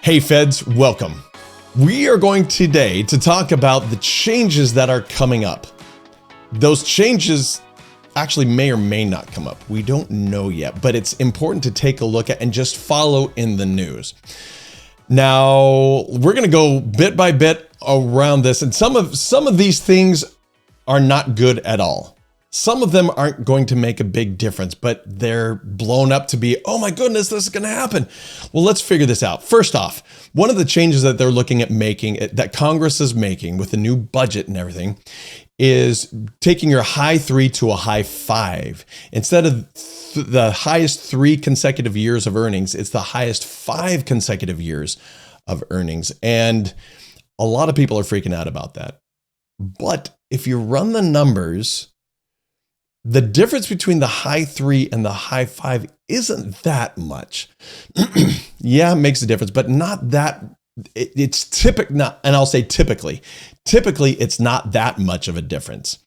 Hey Feds, welcome. We are going today to talk about the changes that are coming up. Those changes actually may or may not come up. We don't know yet, but it's important to take a look at and just follow in the news. Now, we're going to go bit by bit around this, and some of these things are not good at all. Some of them aren't going to make a big difference, but they're blown up to be, oh my goodness, this is going to happen. Well, let's figure this out. First off, one of the changes that they're looking at making, that Congress is making with the new budget and everything, is taking your high 3 to a high 5. Instead of the highest 3 consecutive years of earnings, it's the highest 5 consecutive years of earnings. And a lot of people are freaking out about that. But if you run the numbers, the difference between the high 3 and the high 5 isn't that much. Yeah, it makes a difference, but not that. It's typical, and I'll say typically it's not that much of a difference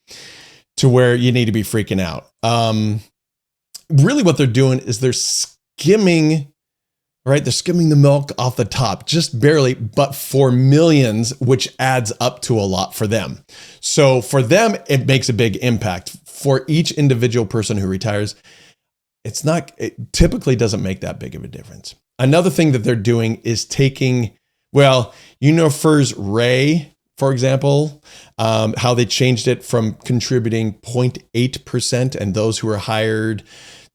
to where you need to be freaking out. Really what they're doing is they're skimming, right? They're skimming the milk off the top, just barely, but for millions, which adds up to a lot for them. So for them, it makes a big impact. For each individual person who retires, it typically doesn't make that big of a difference. Another thing that they're doing is taking, FERS Ray, for example, how they changed it from contributing 0.8%, and those who were hired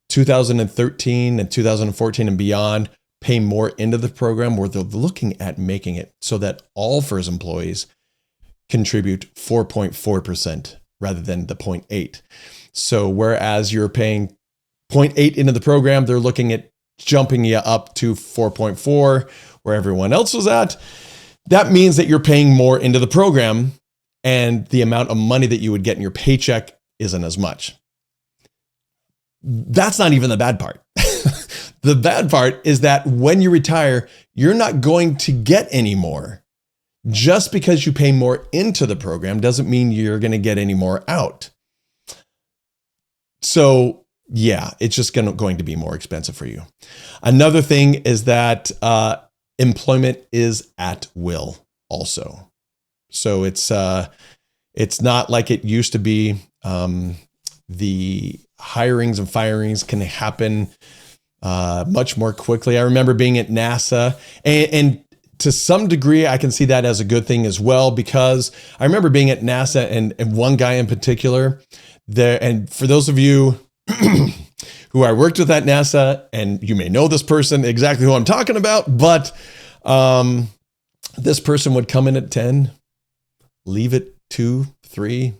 2013 and 2014 and beyond pay more into the program, where they're looking at making it so that all FERS employees contribute 4.4% rather than the 0.8. So whereas you're paying 0.8 into the program, they're looking at jumping you up to 4.4 where everyone else was at. That means that you're paying more into the program, and the amount of money that you would get in your paycheck isn't as much. That's not even the bad part. The bad part is that when you retire, you're not going to get any more. Just because you pay more into the program doesn't mean you're going to get any more out. So yeah, it's just going to be more expensive for you. Another thing is that employment is at will also. So it's not like it used to be. The hirings and firings can happen much more quickly. I remember being at NASA, and to some degree, I can see that as a good thing as well, because I remember being at NASA and one guy in particular there. And for those of you who I worked with at NASA, and you may know this person exactly who I'm talking about, but this person would come in at 10, leave at 2, 3.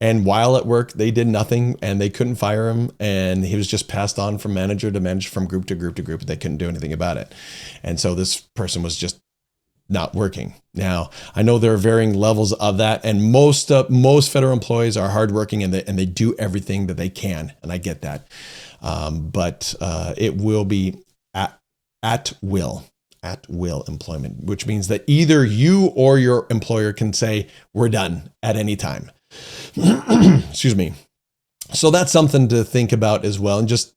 And while at work, they did nothing and they couldn't fire him. And he was just passed on from manager to manager, from group to group to group. They couldn't do anything about it. And so this person was just not working. Now, I know there are varying levels of that. And most federal employees are hardworking, and they do everything that they can. And I get that. But it will be at will employment, which means that either you or your employer can say, we're done at any time. Excuse me. So that's something to think about as well. And just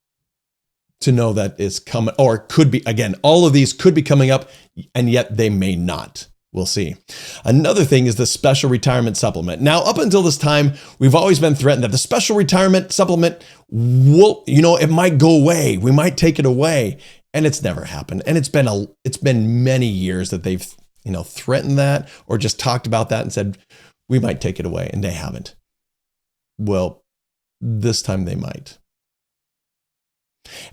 to know that it's coming, or could be, again, all of these could be coming up, and yet they may not. We'll see. Another thing is the special retirement supplement. Now, up until this time, we've always been threatened that the special retirement supplement it might go away. We might take it away. And it's never happened. And it's been many years that they've, threatened that, or just talked about that and said, we might take it away, and they haven't. Well, this time they might.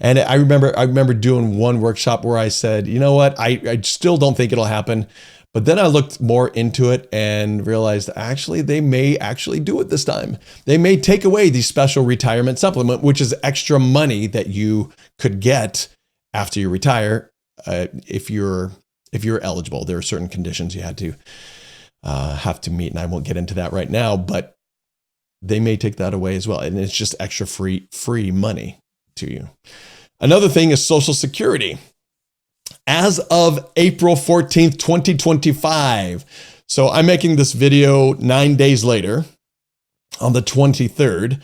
And I remember doing one workshop where I said, you know what, I still don't think it'll happen. But then I looked more into it and realized actually they may actually do it this time. They may take away the special retirement supplement, which is extra money that you could get after you retire, if you're eligible. There are certain conditions you have to meet, and I won't get into that right now, but they may take that away as well. And it's just extra free money to you. Another thing is Social Security. As of April 14th, 2025. So I'm making this video 9 days later on the 23rd.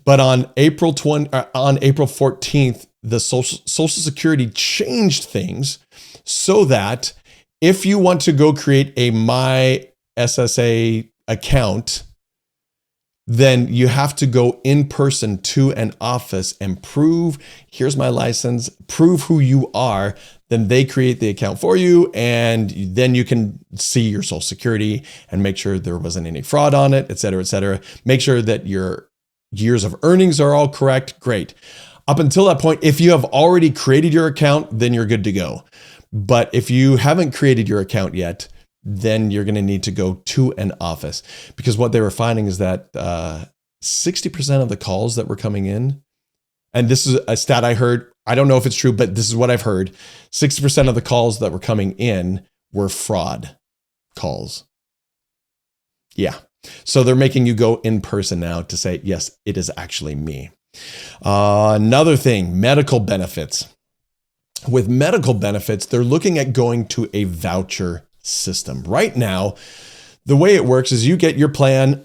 But on April 14th, the Social Security changed things so that if you want to go create a My SSA account, then you have to go in person to an office and prove, here's my license, prove who you are. Then they create the account for you, and then you can see your Social Security and make sure there wasn't any fraud on it, et cetera, et cetera. Make sure that your years of earnings are all correct. Great. Up until that point, if you have already created your account, then you're good to go. But if you haven't created your account yet, then you're going to need to go to an office, because what they were finding is that 60% of the calls that were coming in, and this is a stat I heard, I don't know if it's true, but this is what I've heard, 60% of the calls that were coming in were fraud calls. Yeah. So they're making you go in person now to say, yes, it is actually me. Another thing, medical benefits. With medical benefits, they're looking at going to a voucher system. Right now, the way it works is you get your plan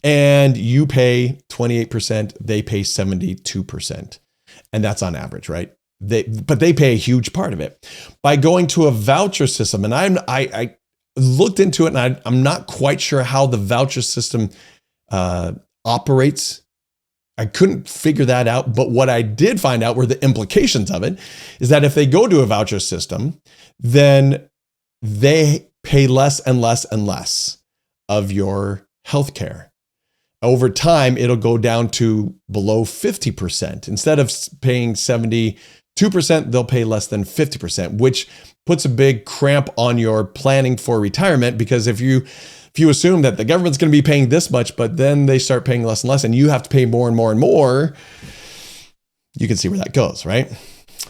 and you pay 28%, they pay 72%. And that's on average, right? But they pay a huge part of it. By going to a voucher system, and I looked into it, and I'm not quite sure how the voucher system operates. I couldn't figure that out, but what I did find out were the implications of it is that if they go to a voucher system, then they pay less and less and less of your healthcare. Over time, it'll go down to below 50%. Instead of paying 72%, they'll pay less than 50%, which puts a big cramp on your planning for retirement, because if you assume that the government's going to be paying this much, but then they start paying less and less, and you have to pay more and more and more, you can see where that goes, right?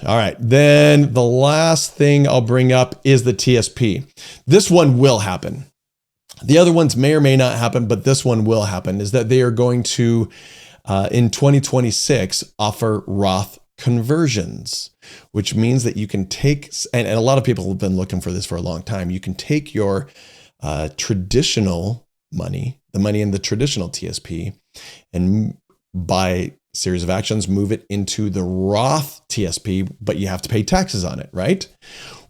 All right. Then the last thing I'll bring up is the TSP. This one will happen. The other ones may or may not happen, but this one will happen, is that they are going to, in 2026, offer Roth conversions, which means that you can take, and a lot of people have been looking for this for a long time, you can take your traditional money, the money in the traditional TSP, and by series of actions, move it into the Roth TSP, but you have to pay taxes on it, right?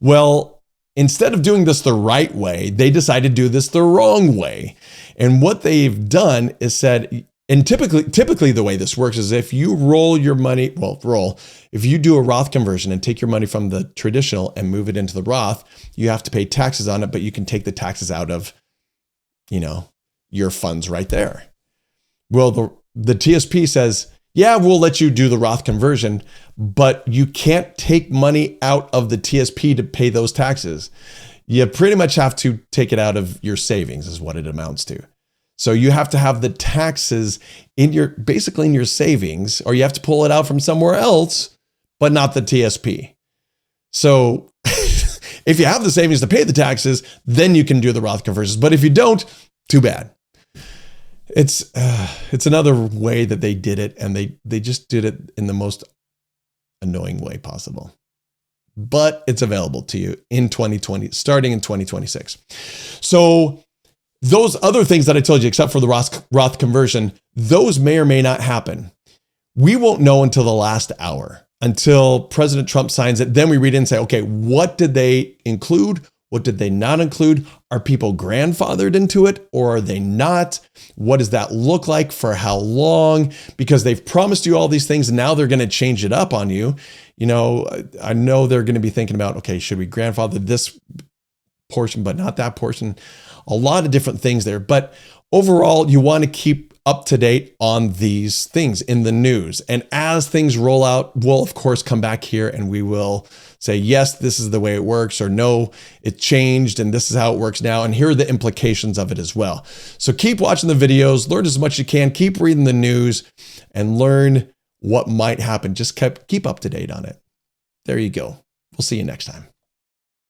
Well, instead of doing this the right way, they decided to do this the wrong way. And what they've done is said, and typically the way this works is if you roll your money, if you do a Roth conversion and take your money from the traditional and move it into the Roth, you have to pay taxes on it, but you can take the taxes out of, your funds right there. Well, the TSP says, yeah, we'll let you do the Roth conversion, but you can't take money out of the TSP to pay those taxes. You pretty much have to take it out of your savings is what it amounts to. So you have to have the taxes basically in your savings, or you have to pull it out from somewhere else, but not the TSP. So if you have the savings to pay the taxes, then you can do the Roth conversions. But if you don't, too bad. It's another way that they did it, and they just did it in the most annoying way possible. But it's available to you in 2020, starting in 2026. So those other things that I told you, except for the Roth conversion, those may or may not happen. We won't know until the last hour, until President Trump signs it. Then we read it and say, okay, what did they include? What did they not include? Are people grandfathered into it, or are they not? What does that look like? For how long? Because they've promised you all these things, and now they're going to change it up on you. I know they're going to be thinking about, okay, should we grandfather this portion, but not that portion? A lot of different things there. But overall, you want to keep up to date on these things in the news. And as things roll out, we'll of course come back here and we will say, yes, this is the way it works, or no, it changed and this is how it works now. And here are the implications of it as well. So keep watching the videos, learn as much as you can, keep reading the news, and learn what might happen. Just keep up to date on it. There you go. We'll see you next time.